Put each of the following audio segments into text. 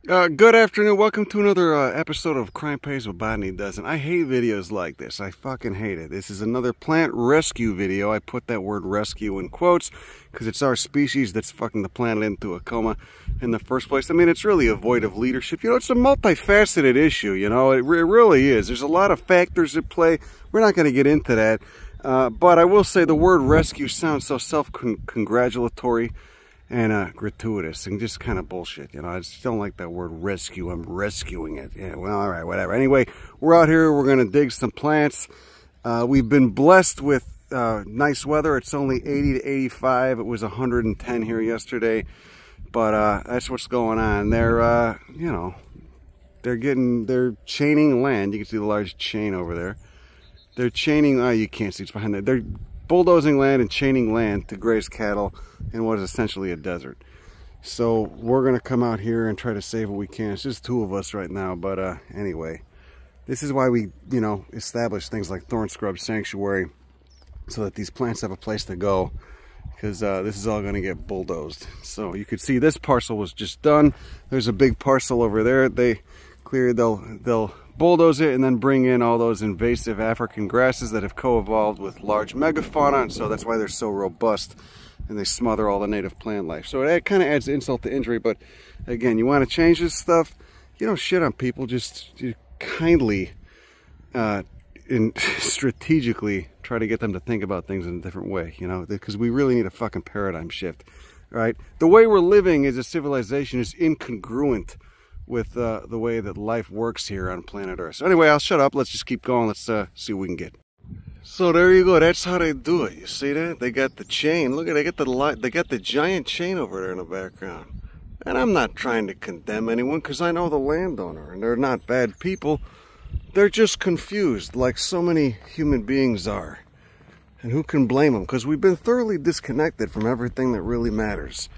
Good afternoon. Welcome to another episode of Crime Pays with Botany Doesn't. I hate videos like this. I fucking hate it. This is another plant rescue video. I put that word rescue in quotes because it's our species that's fucking the planet into a coma in the first place. I mean, it's really a void of leadership. You know, it's a multifaceted issue, you know. It really is. There's a lot of factors at play. We're not going to get into that. But I will say the word rescue sounds so self-congratulatory and gratuitous and just kind of bullshit, you know. I just don't like that word rescue. I'm rescuing it. Yeah, well, all right, whatever. Anyway, we're out here. We're going to dig some plants. We've been blessed with nice weather. It's only 80 to 85. It was 110 here yesterday, but that's what's going on. They're, you know, they're chaining land. You can see the large chain over there. They're chaining, you can't see, it's behind there. They're bulldozing land and chaining land to graze cattle in what is essentially a desert. So we're going to come out here and try to save what we can. It's just two of us right now, but anyway, this is why we, you know, establish things like Thornscrub Sanctuary so that these plants have a place to go, because this is all going to get bulldozed. So you could see this parcel was just done. There's a big parcel over there. They cleared, they'll bulldoze it and then bring in all those invasive African grasses that have co-evolved with large megafauna, and so that's why they're so robust and they smother all the native plant life. So it kind of adds insult to injury. But again, you want to change this stuff, you don't shit on people, just you kindly and strategically try to get them to think about things in a different way, you know, because we really need a fucking paradigm shift, right? The way we're living as a civilization is incongruent with the way that life works here on planet Earth. So anyway, I'll shut up. Let's just keep going. Let's see what we can get. So there you go. That's how they do it. You see that? They got the chain. Look at it. They got the giant chain over there in the background. And I'm not trying to condemn anyone because I know the landowner and they're not bad people. They're just confused like so many human beings are. And who can blame them? Because we've been thoroughly disconnected from everything that really matters.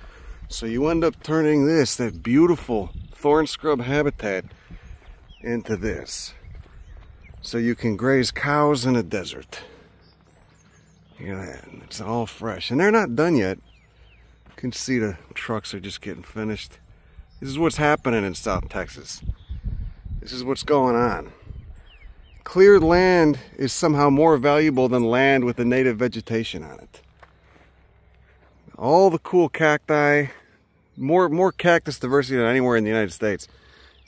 So you end up turning that beautiful Thornscrub Habitat into this. So you can graze cows in a desert. Look at that. It's all fresh. And they're not done yet. You can see the trucks are just getting finished. This is what's happening in South Texas. This is what's going on. Cleared land is somehow more valuable than land with the native vegetation on it. All the cool cacti, more cactus diversity than anywhere in the United States.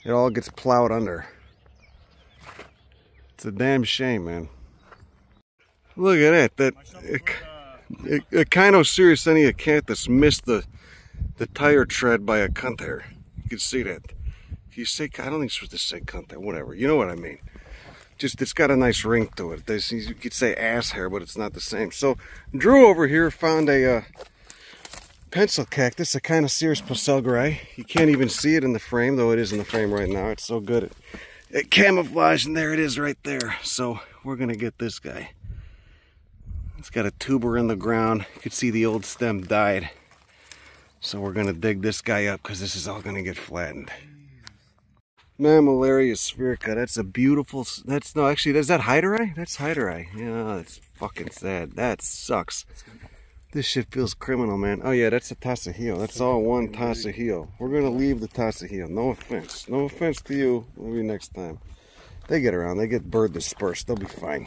It all gets plowed under. It's a damn shame, man. Look at that. Echinocereus enneacanthus missed the tire tread by a cunt there. You can see that. If you say, I don't think it's supposed to say cunt there, whatever. You know what I mean. Just, it's got a nice ring to it. You could say ass hair, but it's not the same. So, Drew over here found a pencil cactus, Echinocereus poselgeri. You can't even see it in the frame, though it is in the frame right now. It's so good at camouflage, and there it is right there. So we're gonna get this guy. It's got a tuber in the ground. You can see the old stem died. So we're gonna dig this guy up because this is all gonna get flattened. Mammillaria spherica. That's a beautiful. No, actually, is that hyderi? That's hyderi. Yeah, that's fucking sad. That sucks. This shit feels criminal, man. Oh yeah, that's a Tasajillo. That's all one Tasajillo. We're gonna leave the Tasajillo. No offense. No offense to you. Maybe next time. They get around. They get bird dispersed. They'll be fine.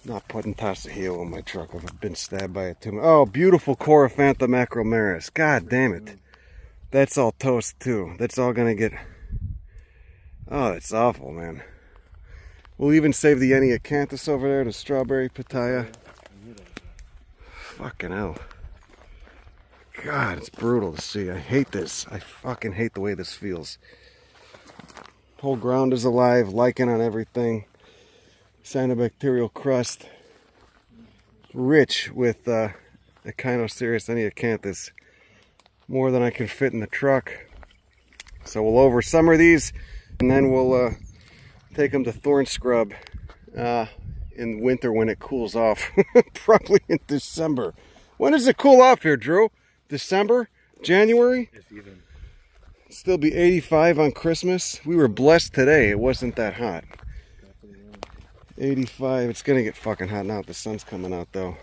Not putting Tasajillo in my truck. I've been stabbed by it too much. Oh, beautiful Coryphantha macromeris. God damn it. That's all toast too. That's all gonna get. Oh, that's awful, man. We'll even save the enneacanthus over there, the strawberry pitaya. Fucking hell. God, it's brutal to see. I hate this. I fucking hate the way this feels. Whole ground is alive, lichen on everything. Cyanobacterial crust. Rich with Echinocereus enneacanthus. More than I can fit in the truck. So we'll over summer these, and then we'll take them to Thornscrub in winter when it cools off. Probably in December. When does it cool off here, Drew? December? January? Yes, even. Still be 85 on Christmas. We were blessed today. It wasn't that hot. 85. It's gonna get fucking hot now. The sun's coming out though.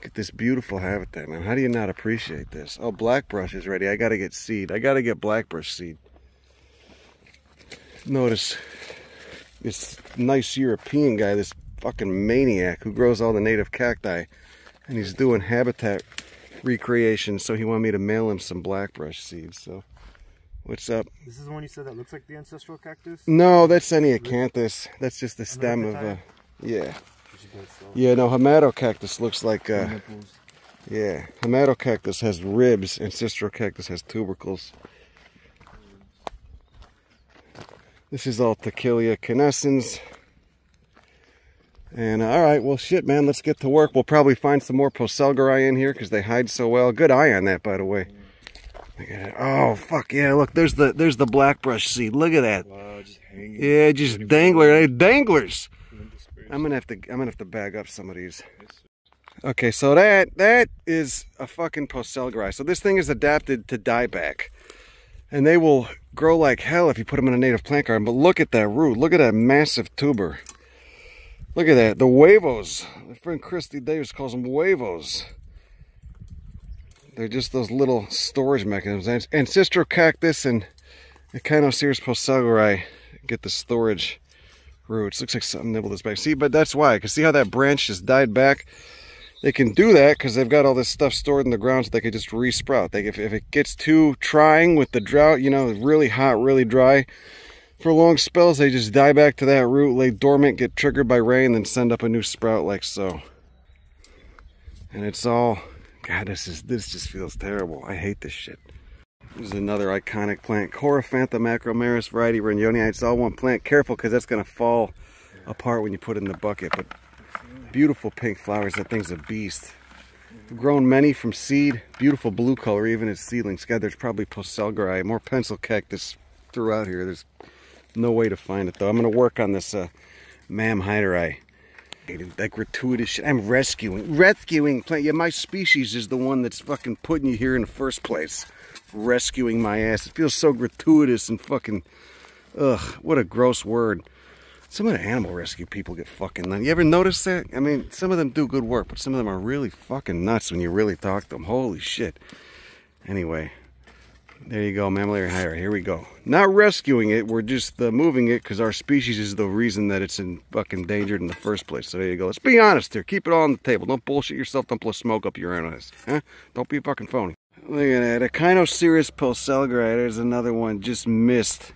Look at this beautiful habitat, man. How do you not appreciate this? Oh, blackbrush is ready. I gotta get seed. I gotta get blackbrush seed. Notice this nice European guy, this fucking maniac who grows all the native cacti, and he's doing habitat recreation, so he wanted me to mail him some blackbrush seeds. So what's up? This is the one you said that looks like the Ancistrocactus? No, that's enneacanthus. That's just the stem of yeah. Yeah, no, Hematocactus looks like yeah, Hematocactus has ribs, Ancistrocactus has tubercles. This is all Tachilia canescens. And all right, well, shit, man, let's get to work. We'll probably find some more Poselgeri in here because they hide so well. Good eye on that, by the way. Look at it. Oh, fuck yeah! Look, there's the blackbrush seed. Look at that. Wow, just hanging. Yeah, just dangler. Hey, danglers. I'm gonna have to bag up some of these. Okay, so that is a fucking Poselgeri. So this thing is adapted to dieback, and they will grow like hell if you put them in a native plant garden. But look at that root. Look at that massive tuber. Look at that. The huevos. My friend Christy Davis calls them huevos. They're just those little storage mechanisms. Ancistrocactus and Echinocereus Poselgeri get the storage roots. Looks like something nibbled this back. See, but that's why. Because see how that branch just died back? They can do that because they've got all this stuff stored in the ground, so they could just re-sprout. If it gets too trying with the drought, you know, really hot, really dry, for long spells, they just die back to that root, lay dormant, get triggered by rain, then send up a new sprout like so. And it's all, God, this just feels terrible. I hate this shit. This is another iconic plant, Coryphantha macromeris variety runyonii. It's all one plant. Careful, because that's gonna fall apart when you put it in the bucket. But beautiful pink flowers. That thing's a beast. We've grown many from seed. Beautiful blue color, even as seedlings. God, there's probably Poselgeri, more pencil cactus throughout here. There's no way to find it though. I'm gonna work on this hyderei. That gratuitous shit. I'm rescuing plant. Yeah, my species is the one that's fucking putting you here in the first place. Rescuing my ass. It feels so gratuitous and fucking, ugh, what a gross word. Some of the animal rescue people get fucking nuts. You ever notice that? I mean, some of them do good work, but some of them are really fucking nuts when you really talk to them. Holy shit. Anyway, there you go, mammillary hyder. Here we go. Not rescuing it, we're just moving it because our species is the reason that it's in fucking endangered in the first place. So there you go. Let's be honest here. Keep it all on the table. Don't bullshit yourself. Don't blow smoke up your ass. Huh? Don't be fucking phony. Look at that. Echinocereus Poselgeri. There's another one. Just missed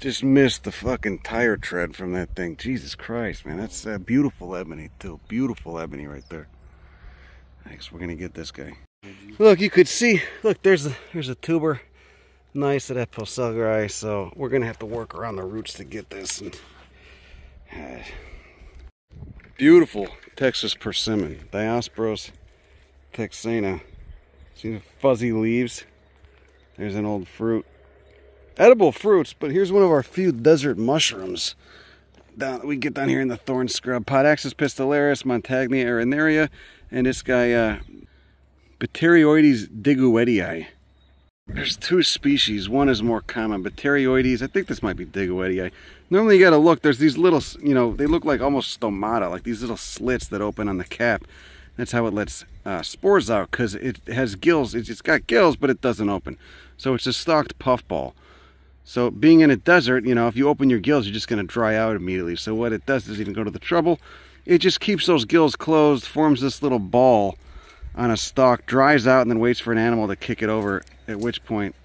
the fucking tire tread from that thing. Jesus Christ, man. That's beautiful ebony, too. Beautiful ebony right there. Thanks. We're going to get this guy. Look, you could see. Look, there's a tuber. Nice of that Poselgeri. So we're going to have to work around the roots to get this. And, beautiful Texas persimmon. Diosporos texana. See the fuzzy leaves? There's an old fruit. Edible fruits, but here's one of our few desert mushrooms we get down here in the thorn scrub. Podaxis pistillaris, Montagnia arenaria, and this guy, Baterioides diguetii. There's two species. One is more common, Baterioides. I think this might be diguetii. Normally you gotta look, there's these little, you know, they look like almost stomata, like these little slits that open on the cap. That's how it lets spores out, because it has gills. It's got gills, but it doesn't open. So it's a stalked puffball. So being in a desert, you know, if you open your gills, you're just going to dry out immediately. So what it does is even go to the trouble. It just keeps those gills closed, forms this little ball on a stalk, dries out, and then waits for an animal to kick it over, at which point,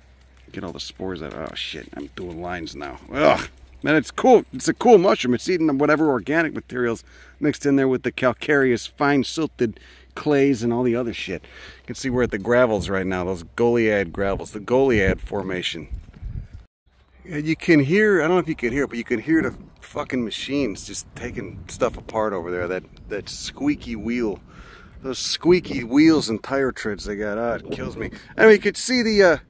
get all the spores out. Oh, shit, I'm doing lines now. Ugh. Man, it's cool. It's a cool mushroom. It's eating whatever organic materials mixed in there with the calcareous, fine silted clays and all the other shit. You can see we're at the gravels right now, those Goliad gravels, the Goliad formation. And you can hear, I don't know if you can hear it, but you can hear the fucking machines just taking stuff apart over there. That squeaky wheel. Those squeaky wheels and tire treads they got. Ah, it kills me. Anyway, you could see the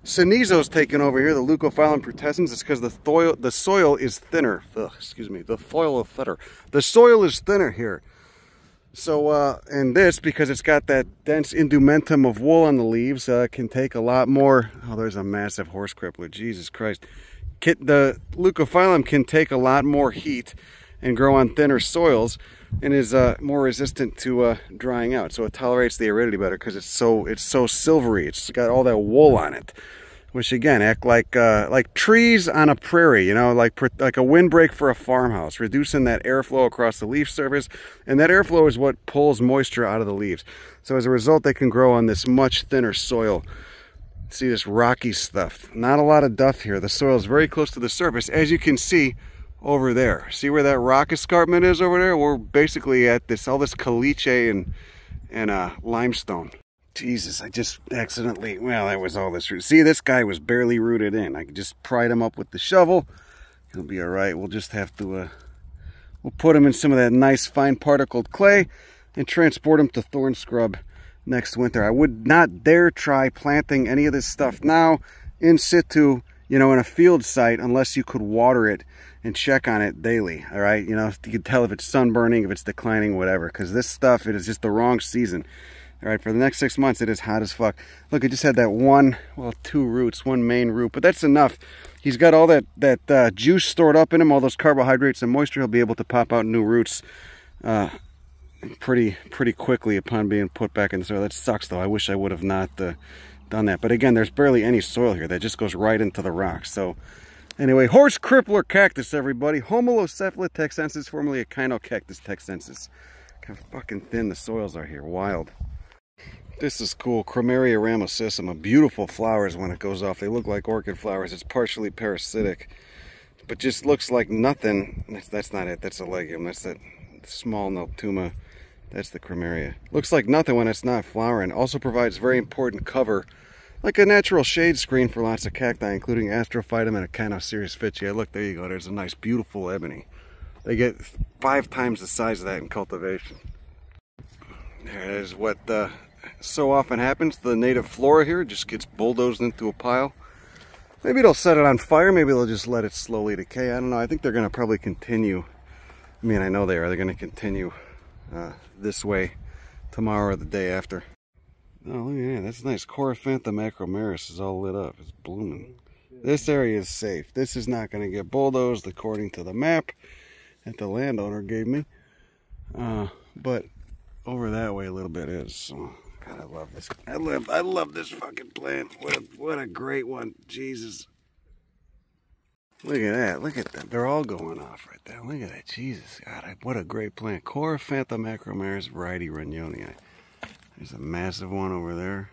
Senezo's taking over here, the Leucophyllum protestans. It's because the soil is thinner. Ugh, excuse me, the soil is thinner. The soil is thinner here. So, and this, because it's got that dense indumentum of wool on the leaves, can take a lot more. Oh, there's a massive horse crippler. Jesus Christ. The Leucophyllum can take a lot more heat and grow on thinner soils, and is more resistant to drying out. So it tolerates the aridity better because it's so silvery. It's got all that wool on it, which again act like trees on a prairie, you know, like a windbreak for a farmhouse, reducing that airflow across the leaf surface, and that airflow is what pulls moisture out of the leaves. So as a result, they can grow on this much thinner soil. See this rocky stuff. Not a lot of duff here. The soil is very close to the surface, as you can see over there. See where that rock escarpment is over there? We're basically at all this caliche and limestone. Jesus, I just accidentally, well, that was all this root. See, this guy was barely rooted in. I just pried him up with the shovel. He'll be all right. We'll just have to, we'll put him in some of that nice fine particled clay and transport him to Thornscrub next winter. I would not dare try planting any of this stuff now in situ, you know, in a field site, unless you could water it and check on it daily. All right, you know, you can tell if it's sunburning, if it's declining, whatever, because this stuff, it is just the wrong season. All right, for the next 6 months, it is hot as fuck. Look, it just had that one, well, two roots, one main root, but that's enough. He's got all that juice stored up in him, all those carbohydrates and moisture. He'll be able to pop out new roots pretty quickly upon being put back in the soil. That sucks, though. I wish I would have not done that. But again, there's barely any soil here. That just goes right into the rocks. So anyway, horse crippler cactus, everybody. Homolocephala texensis, formerly Echinocactus texensis. Look how fucking thin the soils are here. Wild. This is cool. Macromeria ramosissima. Beautiful flowers when it goes off. They look like orchid flowers. It's partially parasitic, but just looks like nothing. That's not it. That's a legume. That's that small Noctuma. That's the Macromeria. Looks like nothing when it's not flowering. Also provides very important cover, like a natural shade screen for lots of cacti, including Astrophytum and Echinocereus fichy. Look, there you go. There's a nice, beautiful ebony. They get 5 times the size of that in cultivation. There it is. What so often happens to the native flora here, it just gets bulldozed into a pile. Maybe they'll set it on fire. Maybe they'll just let it slowly decay. I don't know. I think they're going to probably continue. I mean, I know they are. They're going to continue this way tomorrow or the day after. Oh, look at that. That's nice. Coryphantha macromeris is all lit up. It's blooming. This area is safe. This is not going to get bulldozed according to the map that the landowner gave me. But over that way a little bit is. So, God, I love this. I love this fucking plant. What a great one. Jesus. Look at that. Look at them. They're all going off right there. Look at that. Jesus. God, what a great plant. Coryphantha macromeris variety runyonii. There's a massive one over there.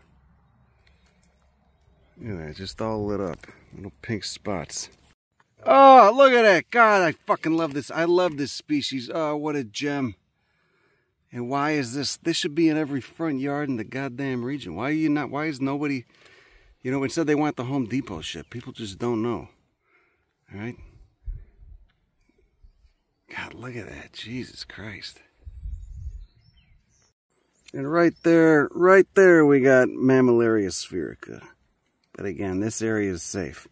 Look at that. Just all lit up. Little pink spots. Oh, look at that. God, I fucking love this. I love this species. Oh, what a gem. And why is this? This should be in every front yard in the goddamn region. Why are you not? Why is nobody, you know, instead they want the Home Depot shit. People just don't know. All right? God, look at that. Jesus Christ. And right there, we got Mammillaria spherica. But again, this area is safe.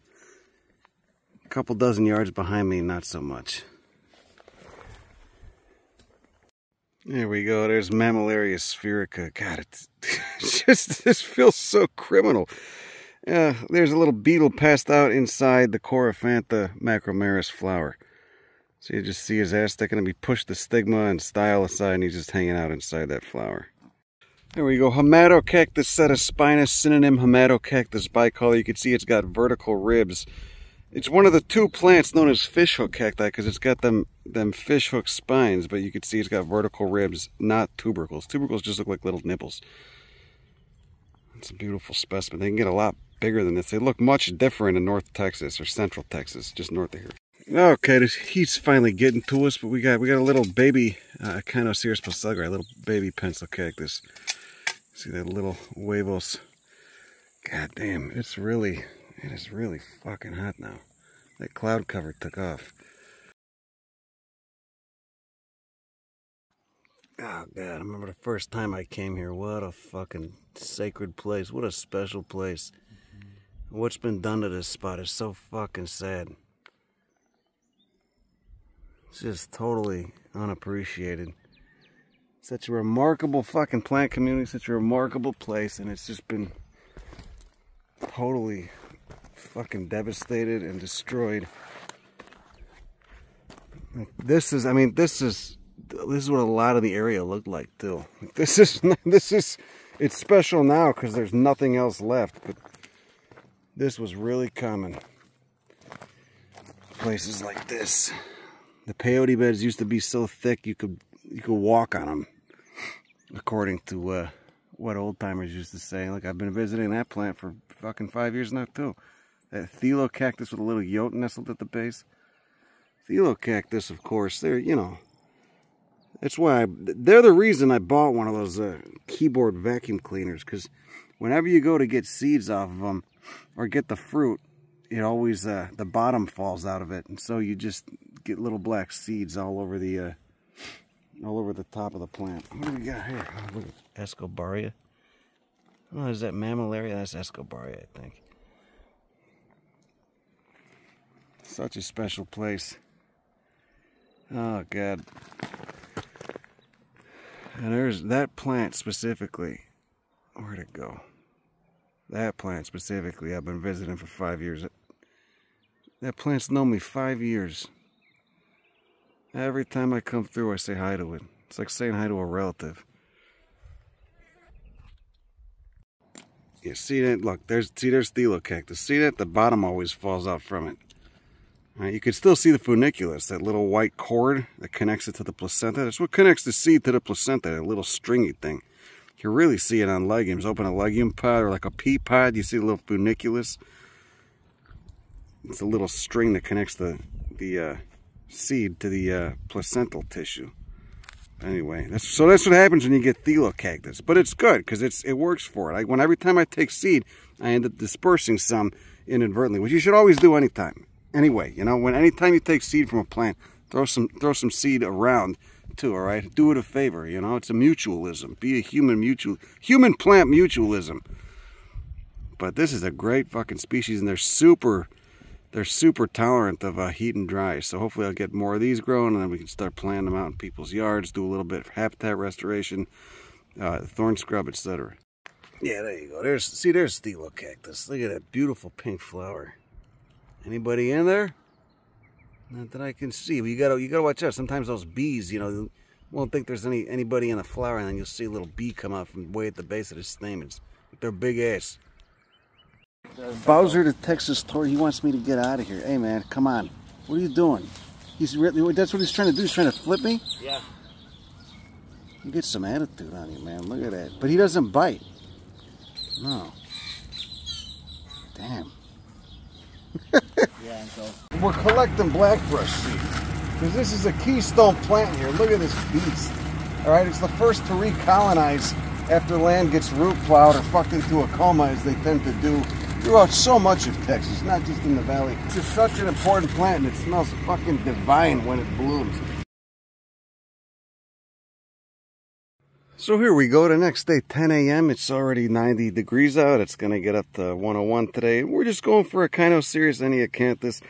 A couple dozen yards behind me, not so much. There we go. There's Mammillaria spherica. God, it's just, this feels so criminal. There's a little beetle passed out inside the Coryphantha macromeris flower. So you just see his ass sticking him. He pushed the stigma and style aside, and he's just hanging out inside that flower. There we go. Haematocactus setaspinus, synonym Haematocactus bicolor. You can see it's got vertical ribs. It's one of the 2 plants known as fishhook cacti because it's got them fishhook spines, but you can see it's got vertical ribs, not tubercles. Tubercles just look like little nipples. It's a beautiful specimen. They can get a lot bigger than this. They look much different in North Texas or Central Texas, just north of here. Okay, the heat's finally getting to us, but we got a little baby Echinocereus pasagri, a little baby pencil cactus. See that little huevos? God damn, it is really fucking hot now. That cloud cover took off. Oh God, I remember the first time I came here. What a fucking sacred place. What a special place. What's been done to this spot is so fucking sad. It's just totally unappreciated. Such a remarkable fucking plant community, such a remarkable place, and it's just been totally fucking devastated and destroyed. This is, I mean, this is what a lot of the area looked like too. This is, it's special now because there's nothing else left, but this was really common. Places like this. The peyote beds used to be so thick you could walk on them, according to what old timers used to say. Like, I've been visiting that plant for fucking 5 years now too. That Echinocactus with a little yote nestled at the base. Echinocactus, of course, they're, you know, that's why they're the reason I bought one of those keyboard vacuum cleaners, because whenever you go to get seeds off of them or get the fruit, it always the bottom falls out of it, and so you just get little black seeds all over the top of the plant. What do we got here? Escobaria. Oh, is that mammillaria? That's Escobaria, I think. Such a special place. Oh God. And there's that plant specifically. Where'd it go? That plant specifically I've been visiting for 5 years. That plant's known me 5 years. Every time I come through, I say hi to it. It's like saying hi to a relative. Yeah, see that? Look, there's Echinocactus. See that? The bottom always falls out from it. You can still see the funiculus, that little white cord that connects it to the placenta. That's what connects the seed to the placenta, that little stringy thing. You can really see it on legumes. Open a legume pod or like a pea pod, you see the little funiculus. It's a little string that connects the seed to the placental tissue. Anyway, that's what happens when you get Echinocactus. But it's good because it works for it. Every time I take seed, I end up dispersing some inadvertently, which you should always do anytime. Anyway, you know, anytime you take seed from a plant, throw some seed around too. All right, do it a favor. You know, it's a mutualism. Be a human plant mutualism. But this is a great fucking species, and they're super tolerant of heat and dry. So hopefully I'll get more of these growing, and then we can start planting them out in people's yards, do a little bit of habitat restoration, thorn scrub, etc. Yeah, there you go. There's Echinocactus. Look at that beautiful pink flower. Anybody in there? Not that I can see. But you gotta watch out. Sometimes those bees, you know, won't think there's anybody in the flower, and then you'll see a little bee come out from way at the base of the stamens with their big ass. Bowser the Texas tour. He wants me to get out of here. Hey man, come on. What are you doing? That's what he's trying to do. He's trying to flip me? Yeah. You get some attitude on you, man. Look at that. But he doesn't bite. No. Damn. Yeah, so We're collecting blackbrush seed because this is a keystone plant here. Look at this beast. All right, it's the first to recolonize after land gets root plowed or fucked into a coma, as they tend to do throughout so much of Texas, not just in the valley. It's just such an important plant, and it smells fucking divine when it blooms. So here we go, the next day, 10 a.m. It's already 90 degrees out. It's going to get up to 101 today. We're just going for Echinocereus enneacanthus,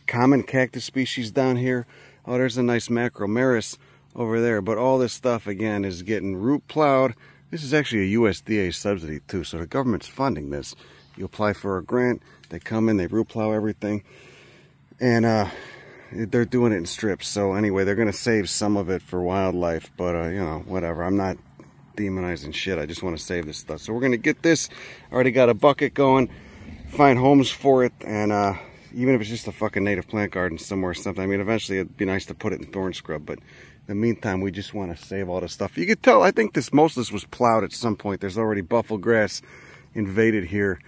common cactus species down here. Oh, there's a nice macromeris over there. But all this stuff, again, is getting root plowed. This is actually a USDA subsidy, too. So the government's funding this. You apply for a grant. They come in, they root plow everything. And they're doing it in strips. So anyway, they're going to save some of it for wildlife. But, you know, whatever. I'm not demonizing shit. I just want to save this stuff. So we're going to get this. Already got a bucket going. Find homes for it. And even if it's just a fucking native plant garden somewhere or something. I mean, eventually it'd be nice to put it in thorn scrub. But in the meantime, we just want to save all this stuff. You can tell, I think most of this was plowed at some point. There's already buffalo grass invaded here.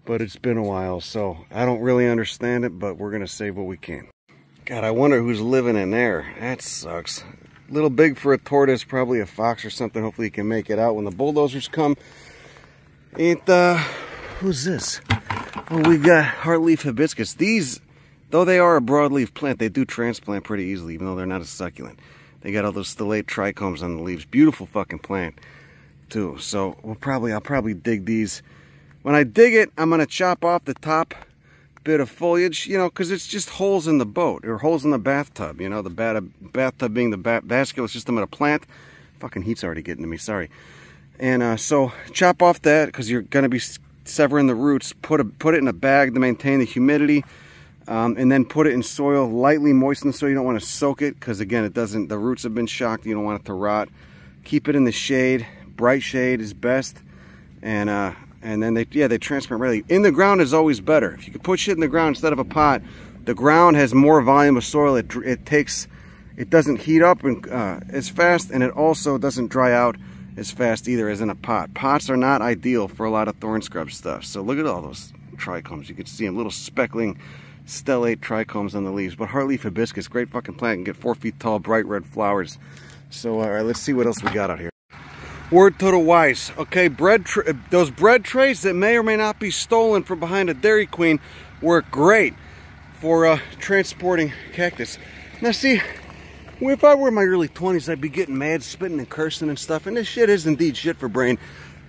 But it's been a while. So I don't really understand it. But we're going to save what we can. God, I wonder who's living in there. That sucks. A little big for a tortoise, probably a fox or something. Hopefully he can make it out when the bulldozers come. And who's this? Oh, we got heartleaf hibiscus. These, though they are a broadleaf plant, they do transplant pretty easily, even though they're not a succulent. They got all those stellate trichomes on the leaves. Beautiful fucking plant, too. So I'll probably dig these. When I dig it, I'm gonna chop off the top bit of foliage, you know, because it's just holes in the boat or holes in the bathtub, you know, the bathtub being the vascular system of a plant. Fucking heat's already getting to me, sorry. And so chop off that because you're going to be severing the roots. Put it in a bag to maintain the humidity. And then put it in soil, lightly moisten so you don't want to soak it, because again, it doesn't, the roots have been shocked, you don't want it to rot. Keep it in the shade, bright shade is best. And then they transplant readily. In the ground is always better. If you could put shit in the ground instead of a pot, the ground has more volume of soil. It doesn't heat up as fast, and it also doesn't dry out as fast either as in a pot. Pots are not ideal for a lot of thorn scrub stuff. So look at all those trichomes. You can see them, little speckling stellate trichomes on the leaves. But heartleaf hibiscus, great fucking plant, can get 4 feet tall, bright red flowers. So all right, let's see what else we got out here. Word to the wise. Okay, those bread trays that may or may not be stolen from behind a Dairy Queen work great for transporting cactus. Now see, if I were in my early 20s, I'd be getting mad, spitting and cursing and stuff, and this shit is indeed shit for brain.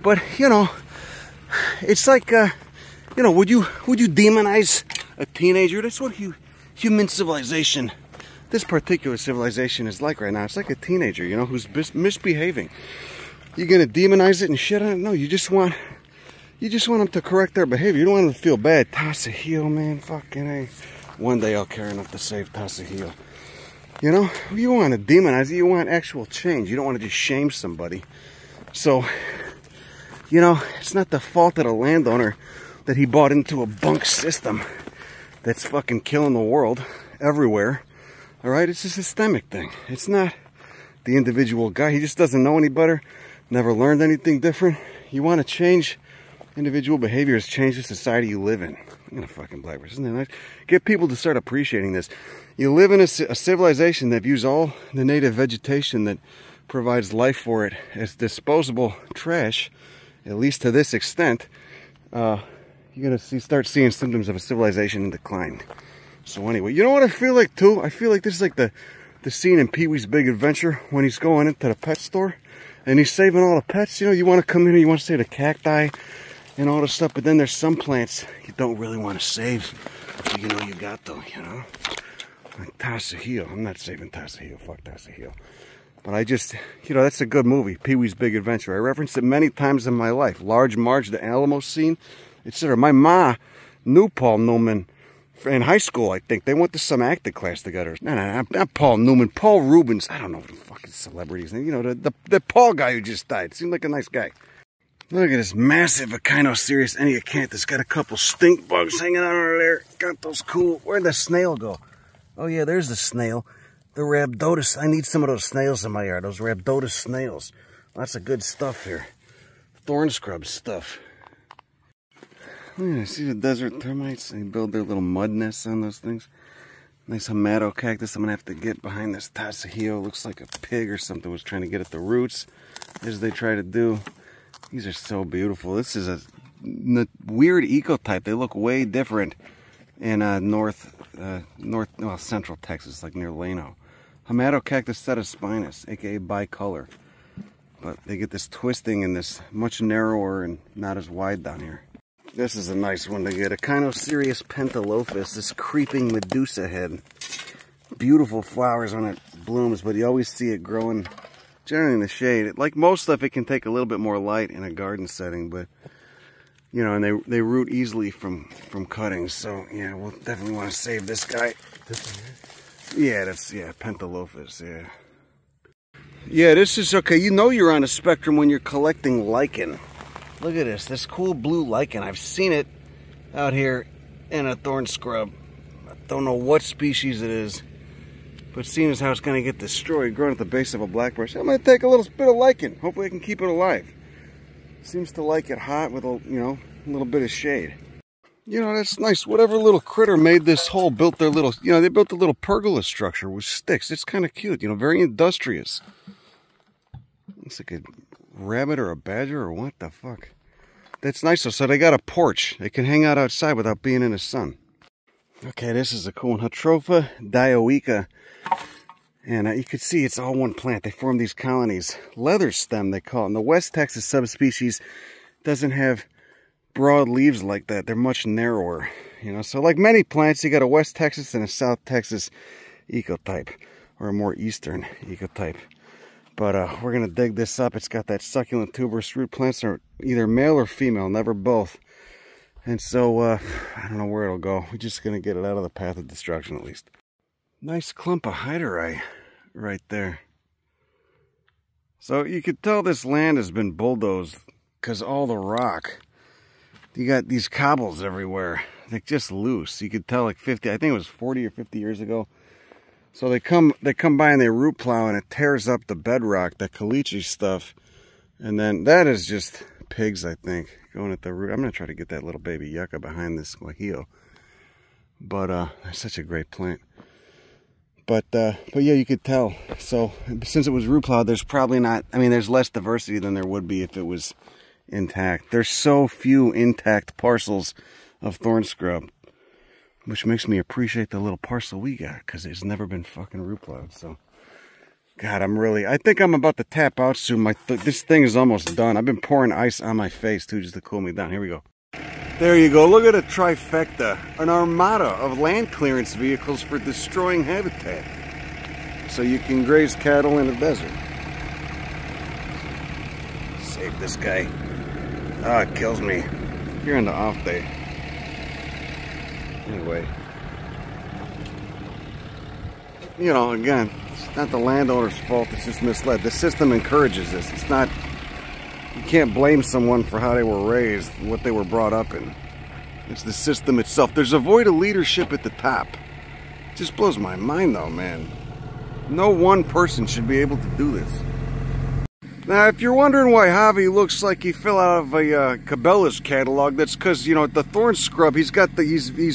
But you know, it's like you know, would you demonize a teenager? That's what human civilization, this particular civilization, is like right now. It's like a teenager, you know, who's misbehaving. You're gonna demonize it and shit on it? No, you just want them to correct their behavior. You don't want them to feel bad. Toss a heel, man, fucking A. One day I'll care enough to save toss a heel. You know, you want to demonize it. You want actual change. You don't want to just shame somebody. So, you know, it's not the fault of the landowner that he bought into a bunk system that's fucking killing the world everywhere. All right, it's a systemic thing. It's not the individual guy. He just doesn't know any better. Never learned anything different. You want to change individual behaviors, change the society you live in. I'm gonna fucking blackbird, isn't that nice? Get people to start appreciating this. You live in a civilization that views all the native vegetation that provides life for it as disposable trash, at least to this extent. You're gonna start seeing symptoms of a civilization in decline. So anyway, you know what I feel like too? I feel like this is like the scene in Pee-wee's Big Adventure when he's going into the pet store and he's saving all the pets. You know, you want to come in and you want to save the cacti and all this stuff, but then there's some plants you don't really want to save. You know you got them, you know? Like Tassajil. I'm not saving Tassajil. Fuck Tassajil. But I just, you know, that's a good movie, Pee-wee's Big Adventure. I referenced it many times in my life. Large Marge, the Alamo scene, etc. My ma knew Paul Newman in high school, I think. They went to some acting class together. No, not Paul Newman. Paul Rubens. I don't know the fucking celebrities. You know, the Paul guy who just died. Seemed like a nice guy. Look at this massive Echinocereus enneacanthus. Got a couple stink bugs hanging out over there. Got those cool. Where'd the snail go? Oh yeah, there's the snail. The Rhabdotus. I need some of those snails in my yard. Those Rhabdotus snails. Lots of good stuff here. Thorn scrub stuff. Yeah, see the desert termites? They build their little mud nests on those things. Nice Hematocactus. I'm going to have to get behind this Tassajil. Looks like a pig or something was trying to get at the roots, as they try to do. These are so beautiful. This is a weird ecotype. They look way different in central Texas, like near Lano. Hematocactus setaspinus, aka bicolor. But they get this twisting and this much narrower and not as wide down here. This is a nice one to get. Echinocereus pentalophus, this creeping Medusa head. Beautiful flowers when it blooms, but you always see it growing generally in the shade. Like most stuff, it can take a little bit more light in a garden setting, but you know, and they root easily from cuttings. So yeah, we'll definitely want to save this guy. This one here? Yeah, pentalophus, yeah. Yeah, this is okay. You know you're on a spectrum when you're collecting lichen. Look at this cool blue lichen. I've seen it out here in a thorn scrub. I don't know what species it is, but seeing as how it's going to get destroyed, growing at the base of a blackbird, I'm going to take a little bit of lichen. Hopefully I can keep it alive. Seems to like it hot with a, you know, a little bit of shade. You know, that's nice. Whatever little critter made this hole, built their little, you know, they built a little pergola structure with sticks. It's kind of cute, you know, very industrious. Looks like a rabbit or a badger or what the fuck. That's nice though. So they got a porch. They can hang out outside without being in the sun. Okay, this is a cool one. Jatropha dioica. And you can see it's all one plant. They form these colonies. Leather stem, they call it. And the West Texas subspecies doesn't have broad leaves like that. They're much narrower. You know, so like many plants, you got a West Texas and a South Texas ecotype. Or a more eastern ecotype. But we're going to dig this up. It's got that succulent tuberous root. Plants are either male or female, never both. And so, I don't know where it'll go. We're just going to get it out of the path of destruction at least. Nice clump of arrrive right there. So you could tell this land has been bulldozed because all the rock. You got these cobbles everywhere. They're just loose. You could tell like 50, I think it was 40 or 50 years ago. So they come by and they root plow and it tears up the bedrock, the caliche stuff. And then that is just pigs, I think, going at the root. I'm going to try to get that little baby yucca behind this guajillo. But that's such a great plant. But yeah, you could tell. So since it was root plowed, there's probably not, I mean, there's less diversity than there would be if it was intact. There's so few intact parcels of thorn scrub, which makes me appreciate the little parcel we got, because it's never been fucking root plowed. So, God, I think I'm about to tap out soon. This thing is almost done. I've been pouring ice on my face too, just to cool me down. Here we go. There you go. Look at a trifecta, an armada of land clearance vehicles for destroying habitat, so you can graze cattle in the desert. Save this guy. Ah, it kills me. You're on the off day. Anyway, you know, again, it's not the landowner's fault. It's just misled. The system encourages this. It's not. You can't blame someone for how they were raised, what they were brought up in. It's the system itself. There's a void of leadership at the top. It just blows my mind though, man. No one person should be able to do this. Now, if you're wondering why Javi looks like he fell out of a Cabela's catalog, that's because, you know, the thorn scrub, he's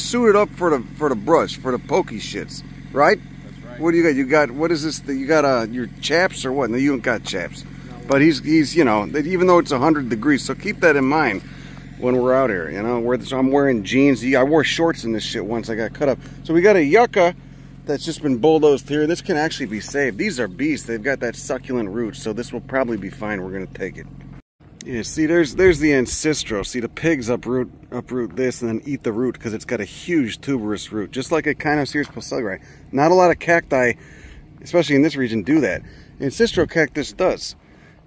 suited up for the brush, for the pokey shits, right? That's right. What do you got? You got, what is this? You got your chaps or what? No, you don't got chaps. But he's you know, even though it's 100 degrees, so keep that in mind when we're out here, you know. So I'm wearing jeans. I wore shorts in this shit once. I got cut up. So we got a yucca that's just been bulldozed here. This can actually be saved. These are beasts. They've got that succulent root, so this will probably be fine. We're going to take it. Yeah, see, there's the ancistro. See, the pigs uproot this and then eat the root because it's got a huge tuberous root, just like Echinocereus pulsegri. Not a lot of cacti, especially in this region, do that. Ancistrocactus does.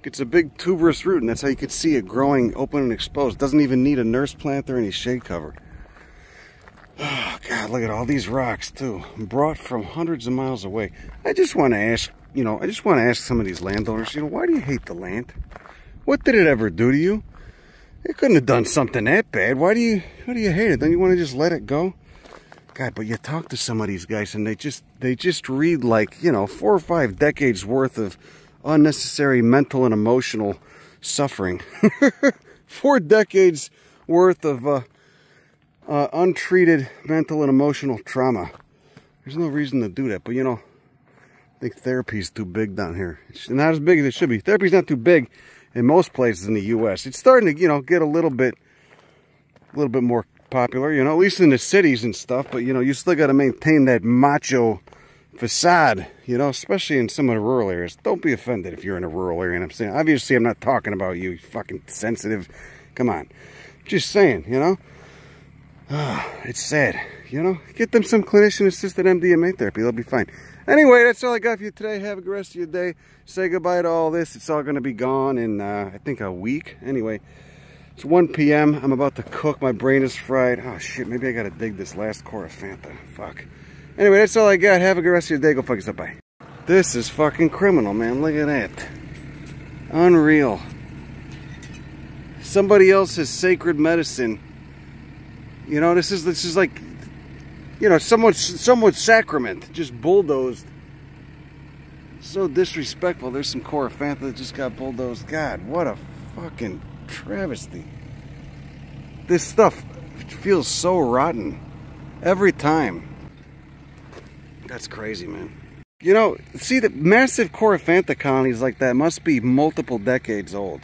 It's a big tuberous root, and that's how you could see it growing open and exposed. Doesn't even need a nurse plant or any shade cover. Oh, God, look at all these rocks, too. Brought from hundreds of miles away. I just want to ask, you know, some of these landowners, you know, why do you hate the land? What did it ever do to you? It couldn't have done something that bad. Why do you hate it? Don't you want to just let it go? God, but you talk to some of these guys, and they just read, like, you know, 4 or 5 decades worth of unnecessary mental and emotional suffering. 4 decades worth of untreated mental and emotional trauma. There's no reason to do that, but you know, I think therapy's too big down here. It's not as big as it should be. Therapy's not too big in most places in the U.S. It's starting to, you know, get a little bit more popular, you know, at least in the cities and stuff, but you know, you still got to maintain that macho facade, you know, especially in some of the rural areas. Don't be offended if you're in a rural area, and I'm saying, obviously I'm not talking about you fucking sensitive. Come on. Just saying, you know. It's sad, you know. Get them some clinician-assisted MDMA therapy. They'll be fine. Anyway, that's all I got for you today. Have a good rest of your day. Say goodbye to all this. It's all going to be gone in, I think, a week. Anyway, it's 1 p.m. I'm about to cook. My brain is fried. Oh, shit. Maybe I got to dig this last Coryphantha. Fuck. Anyway, that's all I got. Have a good rest of your day. Go fuck yourself. Bye. This is fucking criminal, man. Look at that. Unreal. Somebody else's sacred medicine. You know, this is like, you know, someone's sacrament. Just bulldozed. So disrespectful. There's some Coryphantha that just got bulldozed. God, what a fucking travesty. This stuff feels so rotten. Every time. That's crazy, man. You know, see, the massive Coryphantha colonies like that must be multiple decades old.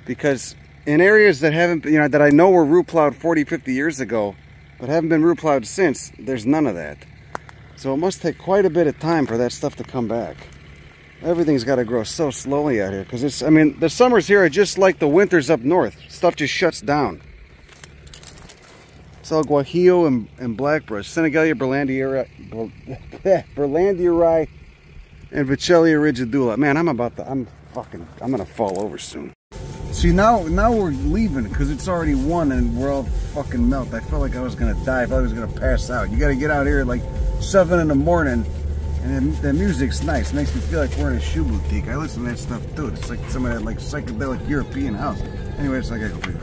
Because in areas that haven't, you know, that I know were root plowed 40, 50 years ago, but haven't been root plowed since, there's none of that. So it must take quite a bit of time for that stuff to come back. Everything's got to grow so slowly out here. Because it's, I mean, the summers here are just like the winters up north. Stuff just shuts down. It's all guajillo and blackbrush, Senegalia berlandieri, and Vicellia rigidula. Man, I'm gonna fall over soon. See, now we're leaving because it's already 1 and we're all fucking melt. I felt like I was gonna die. I thought I was gonna pass out. You gotta get out here at like 7 in the morning, and the music's nice. It makes me feel like we're in a shoe boutique. I listen to that stuff too. It's like some of that like psychedelic European house. Anyways, I gotta go.